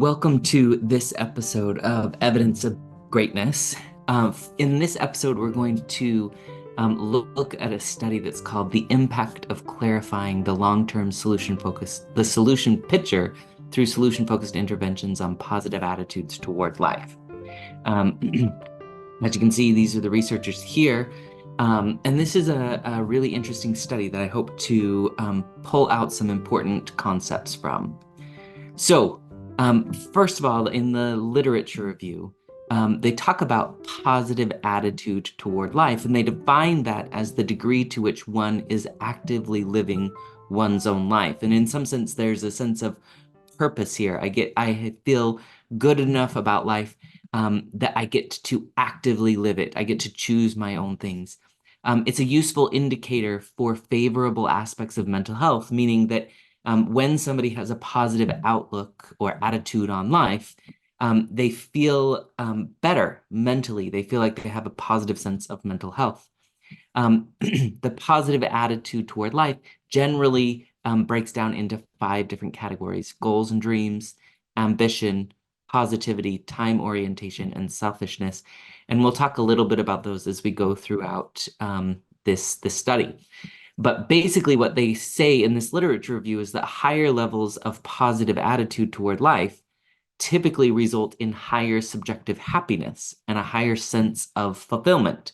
Welcome to this episode of Evidence of Greatness. In this episode, we're going to look at a study that's called The Impact of Clarifying the Long-Term Solution Picture through Solution-Focused Interventions on Positive Attitudes Toward Life. As you can see, these are the researchers here. And this is a really interesting study that I hope to pull out some important concepts from. So, first of all, in the literature review, they talk about positive attitude toward life, and they define that as the degree to which one is actively living one's own life. And in some sense, there's a sense of purpose here. I feel good enough about life that I get to actively live it. I get to choose my own things. It's a useful indicator for favorable aspects of mental health, meaning that when somebody has a positive outlook or attitude on life, they feel better mentally. They feel like they have a positive sense of mental health. The positive attitude toward life generally breaks down into 5 different categories: goals and dreams, ambition, positivity, time orientation, and selfishness. And we'll talk a little bit about those as we go throughout this study. But basically what they say in this literature review is that higher levels of positive attitude toward life typically result in higher subjective happiness and a higher sense of fulfillment.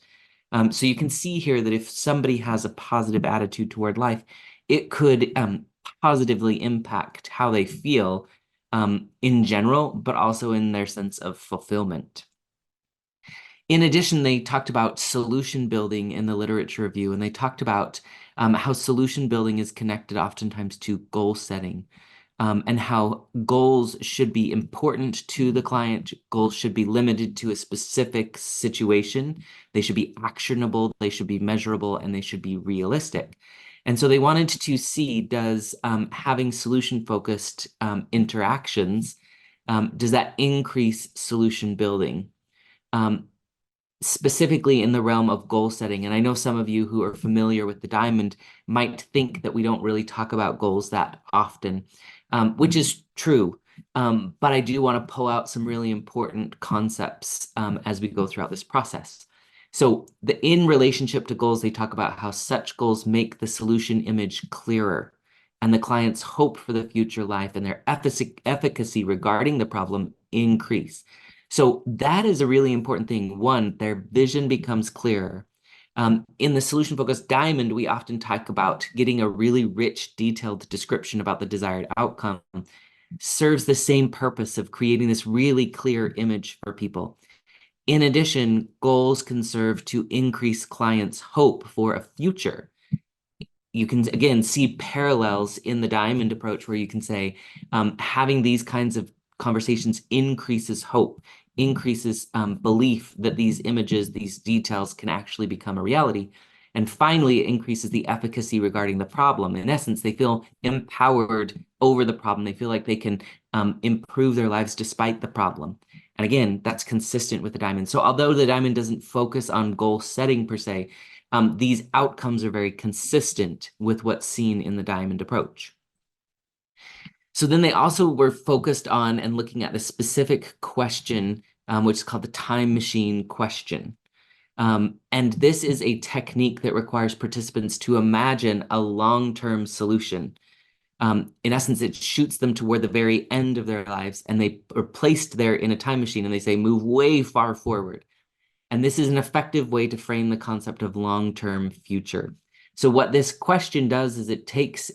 So you can see here that if somebody has a positive attitude toward life, it could positively impact how they feel in general, but also in their sense of fulfillment. In addition, they talked about solution building in the literature review, and they talked about how solution building is connected oftentimes to goal setting, and how goals should be important to the client. Goals should be limited to a specific situation. They should be actionable, they should be measurable, and they should be realistic. And so they wanted to see, does having solution-focused interactions, does that increase solution building? Specifically in the realm of goal setting. And I know some of you who are familiar with the diamond might think that we don't really talk about goals that often, which is true. But I do want to pull out some really important concepts as we go throughout this process. So in relationship to goals, they talk about how such goals make the solution image clearer and the client's hope for the future life and their efficacy regarding the problem increase. So that is a really important thing. One, their vision becomes clearer. In the solution-focused diamond, we often talk about getting a really rich, detailed description about the desired outcome. Serves the same purpose of creating this really clear image for people. In addition, goals can serve to increase clients' hope for a future. You can, again, see parallels in the diamond approach where you can say having these kinds of conversations increases hope, increases belief that these images, these details can actually become a reality. And finally, it increases the efficacy regarding the problem. In essence, they feel empowered over the problem. They feel like they can improve their lives despite the problem. And again, that's consistent with the diamond. So although the diamond doesn't focus on goal setting per se, these outcomes are very consistent with what's seen in the diamond approach. So then they also were focused on and looking at the specific question, which is called the time machine question. And this is a technique that requires participants to imagine a long-term solution. In essence, it shoots them toward the very end of their lives, and they are placed there in a time machine, and they say, move way far forward. And this is an effective way to frame the concept of long-term future. So what this question does is it takes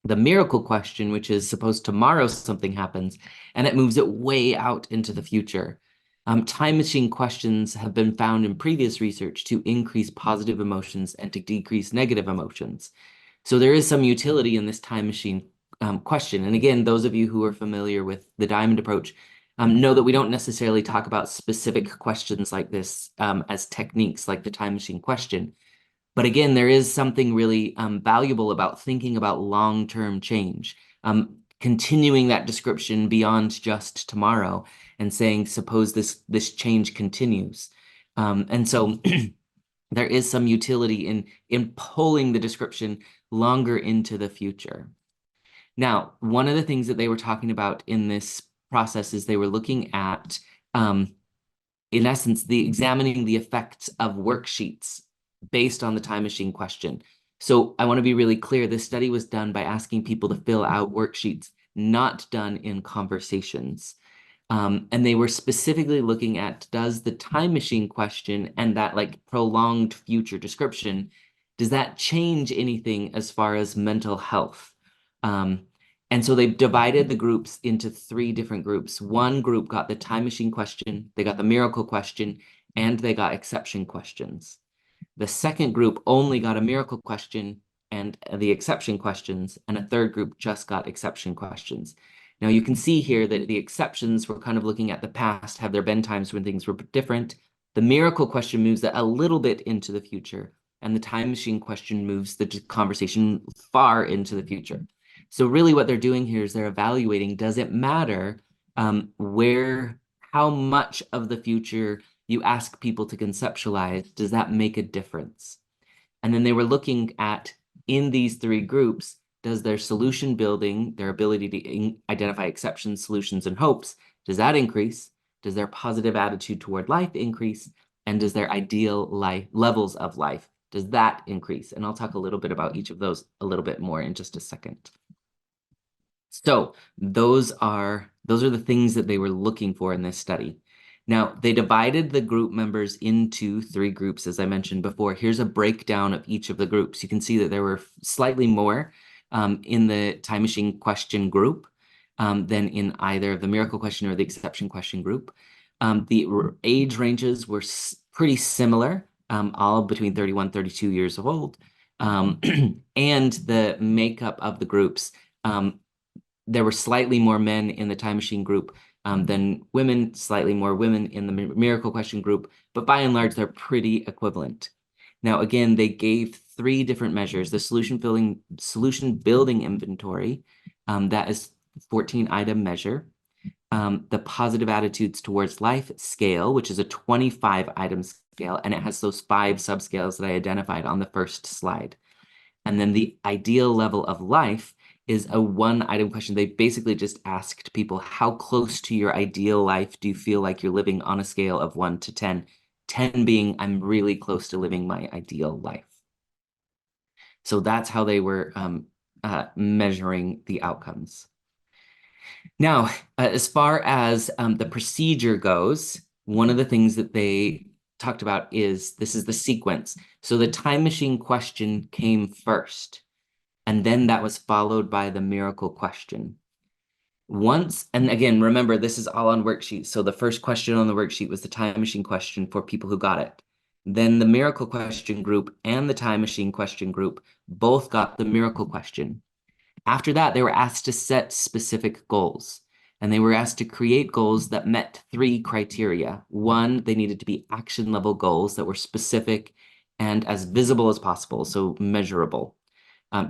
the miracle question, which is suppose tomorrow something happens, and it moves it way out into the future. Time machine questions have been found in previous research to increase positive emotions and to decrease negative emotions. So there is some utility in this time machine question. And again, those of you who are familiar with the diamond approach know that we don't necessarily talk about specific questions like this as techniques like the time machine question. But again, there is something really valuable about thinking about long-term change, continuing that description beyond just tomorrow and saying, suppose this change continues. And so there is some utility in pulling the description longer into the future. Now, one of the things that they were talking about in this process is they were looking at, in essence, examining the effects of worksheets based on the time machine question. So I want to be really clear, this study was done by asking people to fill out worksheets, not done in conversations. And they were specifically looking at, does the time machine question and that like prolonged future description, does that change anything as far as mental health? And so they divided the groups into 3 different groups. One group got the time machine question, they got the miracle question, and they got exception questions. The second group only got a miracle question and the exception questions, and a third group just got exception questions. Now you can see here that the exceptions were kind of looking at the past. Have there been times when things were different? The miracle question moves that a little bit into the future, and the time machine question moves the conversation far into the future. So really what they're doing here is they're evaluating, does it matter how much of the future you ask people to conceptualize, does that make a difference? And then they were looking at, in these 3 groups, does their solution building, their ability to identify exceptions, solutions, and hopes, does that increase? Does their positive attitude toward life increase? And does their ideal life levels of life, does that increase? And I'll talk a little bit about each of those a little bit more in just a second. So those are the things that they were looking for in this study. Now, they divided the group members into 3 groups, as I mentioned before. Here's a breakdown of each of the groups. You can see that there were slightly more in the time machine question group than in either the miracle question or the exception question group. The age ranges were pretty similar, all between 31, 32 years old. And the makeup of the groups, there were slightly more men in the time machine group than women, slightly more women in the miracle question group, but by and large, they're pretty equivalent. Now, again, they gave 3 different measures: the solution building inventory, that is 14-item measure, the positive attitudes towards life scale, which is a 25-item scale, and it has those 5 subscales that I identified on the first slide. And then the ideal level of life is a 1-item question. They basically just asked people, how close to your ideal life do you feel like you're living on a scale of 1 to 10? 10 being, I'm really close to living my ideal life. So that's how they were measuring the outcomes. Now, as far as the procedure goes, one of the things that they talked about is, this is the sequence. So the time machine question came first, and then that was followed by the miracle question. And again, remember, this is all on worksheets. So the first question on the worksheet was the time machine question for people who got it. Then the miracle question group and the time machine question group both got the miracle question. After that, they were asked to set specific goals, and they were asked to create goals that met 3 criteria. 1, they needed to be action level goals that were specific and as visible as possible, so measurable.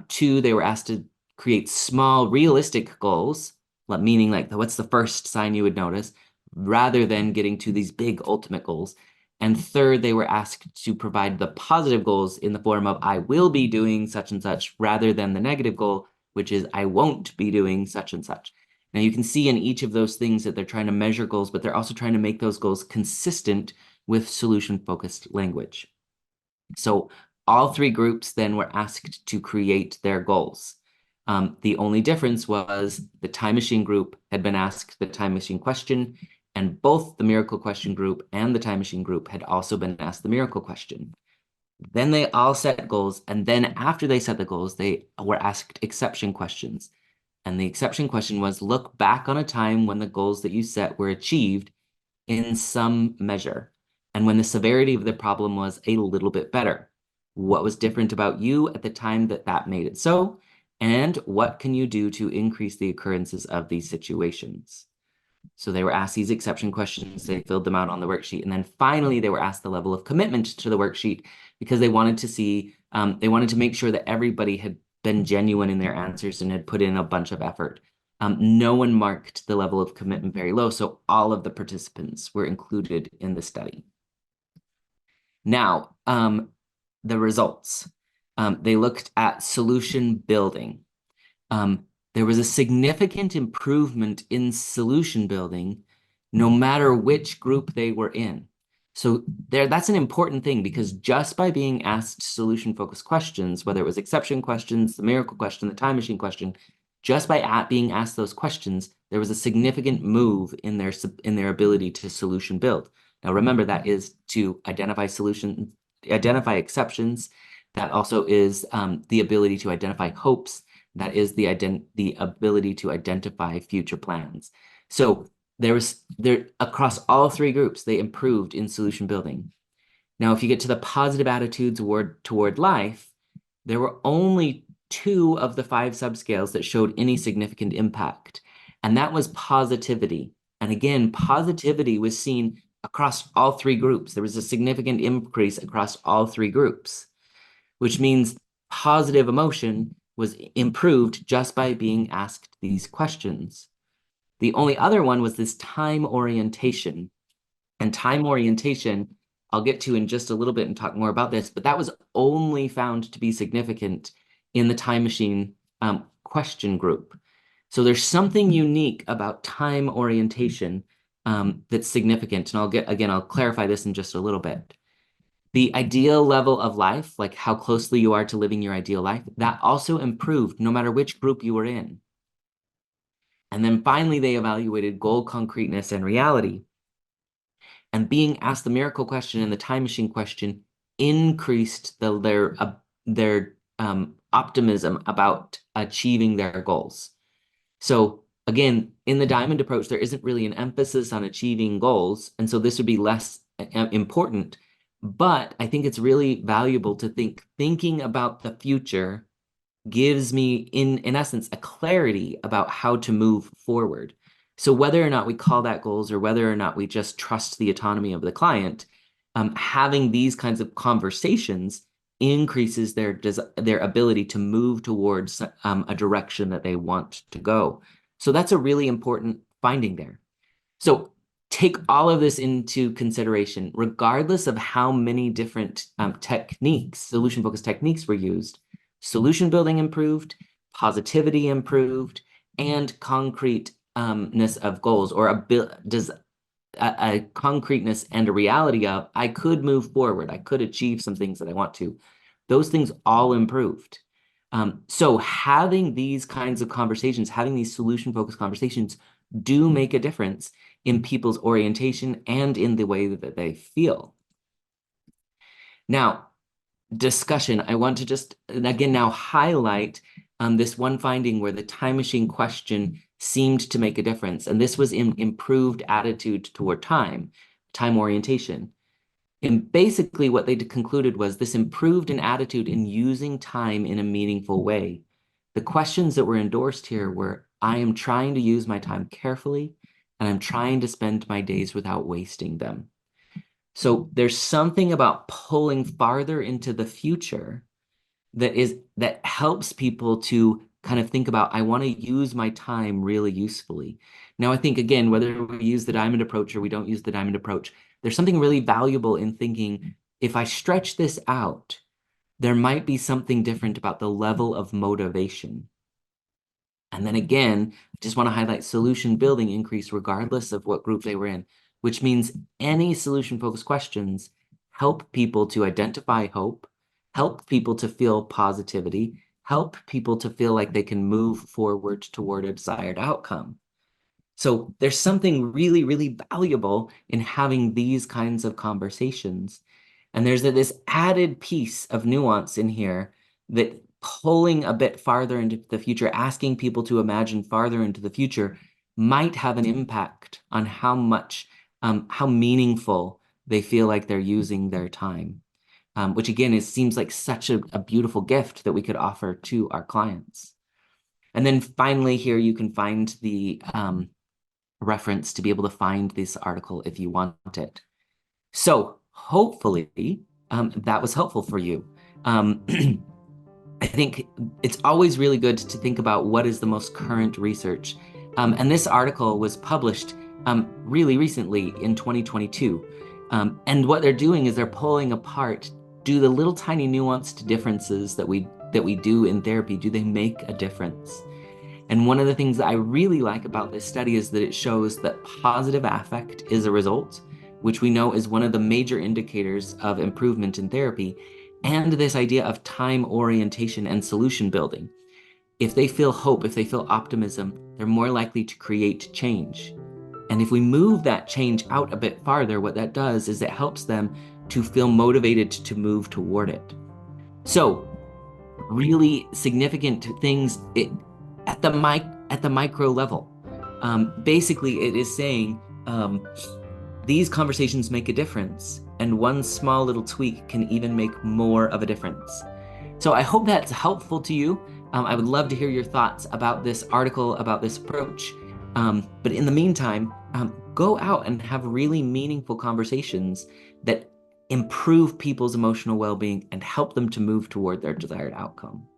2, they were asked to create small, realistic goals, meaning like, what's the first sign you would notice, rather than getting to these big ultimate goals. And 3rd, they were asked to provide the positive goals in the form of, I will be doing such and such, rather than the negative goal, which is, I won't be doing such and such. Now you can see in each of those things that they're trying to measure goals, but they're also trying to make those goals consistent with solution-focused language. So all 3 groups then were asked to create their goals. The only difference was the time machine group had been asked the time machine question, and both the miracle question group and the time machine group had also been asked the miracle question. Then they all set goals, and then after they set the goals, they were asked exception questions. And the exception question was, look back on a time when the goals that you set were achieved in some measure, and when the severity of the problem was a little bit better. What was different about you at the time that made it so? And what can you do to increase the occurrences of these situations? So they were asked these exception questions, they filled them out on the worksheet, and then finally they were asked the level of commitment to the worksheet, because they wanted to see, they wanted to make sure that everybody had been genuine in their answers and had put in a bunch of effort. No one marked the level of commitment very low, so all of the participants were included in the study. Now, the results. They looked at solution building. there was a significant improvement in solution building, no matter which group they were in. So that's an important thing, because just by being asked solution-focused questions, whether it was exception questions, the miracle question, the time machine question, just by being asked those questions, there was a significant move in their ability to solution build. Now, remember, that is to identify exceptions. That also is the ability to identify hopes. That is the ability to identify future plans. So across all three groups, they improved in solution building. Now, if you get to the positive attitudes toward life, there were only 2 of the 5 subscales that showed any significant impact, and that was positivity. And again, positivity was seen across all 3 groups. There was a significant increase across all 3 groups, which means positive emotion was improved just by being asked these questions. The only other one was this time orientation. And time orientation, I'll get to in just a little bit and talk more about this, but that was only found to be significant in the time machine question group. So there's something unique about time orientation that's significant. And I'll clarify this in just a little bit. The ideal level of life, like how closely you are to living your ideal life, that also improved no matter which group you were in. And then finally, they evaluated goal concreteness and reality. And being asked the miracle question and the time machine question increased their optimism about achieving their goals. So again, in the diamond approach, there isn't really an emphasis on achieving goals, and so this would be less important. But I think it's really valuable to thinking about the future gives me, in essence, a clarity about how to move forward. So whether or not we call that goals or whether or not we just trust the autonomy of the client, having these kinds of conversations increases their ability to move towards a direction that they want to go. So that's a really important finding there. So take all of this into consideration, regardless of how many different techniques, solution-focused techniques were used. Solution building improved, positivity improved, and concreteness of goals, or a concreteness and a reality of, I could move forward, I could achieve some things that I want to. Those things all improved. So having these kinds of conversations, having these solution-focused conversations do make a difference in people's orientation and in the way that they feel. Now, discussion, I want to just, again, now highlight this one finding where the time machine question seemed to make a difference. And this was in improved attitude toward time orientation. And basically what they concluded was this improved in attitude in using time in a meaningful way. The questions that were endorsed here were, I am trying to use my time carefully, and I'm trying to spend my days without wasting them. So there's something about pulling farther into the future that helps people to kind of think about, I want to use my time really usefully. Now, I think, again, whether we use the diamond approach or we don't use the diamond approach, there's something really valuable in thinking, if I stretch this out, there might be something different about the level of motivation. And then again, I just want to highlight solution building increase regardless of what group they were in, which means any solution-focused questions help people to identify hope, help people to feel positivity, help people to feel like they can move forward toward a desired outcome. So there's something really, really valuable in having these kinds of conversations. And there's this added piece of nuance in here that pulling a bit farther into the future, asking people to imagine farther into the future might have an impact on how meaningful they feel like they're using their time, which again, seems like such a beautiful gift that we could offer to our clients. And then finally here, you can find the reference to be able to find this article if you want it. So hopefully that was helpful for you. I think it's always really good to think about what is the most current research. And this article was published really recently in 2022. And what they're doing is they're pulling apart, do the little tiny nuanced differences that we do in therapy, do they make a difference? And one of the things that I really like about this study is that it shows that positive affect is a result, which we know is one of the major indicators of improvement in therapy, and this idea of time orientation and solution building. If they feel hope, if they feel optimism, they're more likely to create change. And if we move that change out a bit farther, what that does is it helps them to feel motivated to move toward it. So, really significant things at the micro level. Basically, it is saying these conversations make a difference, and one small little tweak can even make more of a difference. So I hope that's helpful to you. I would love to hear your thoughts about this article, about this approach. But in the meantime, go out and have really meaningful conversations that improve people's emotional well-being and help them to move toward their desired outcome.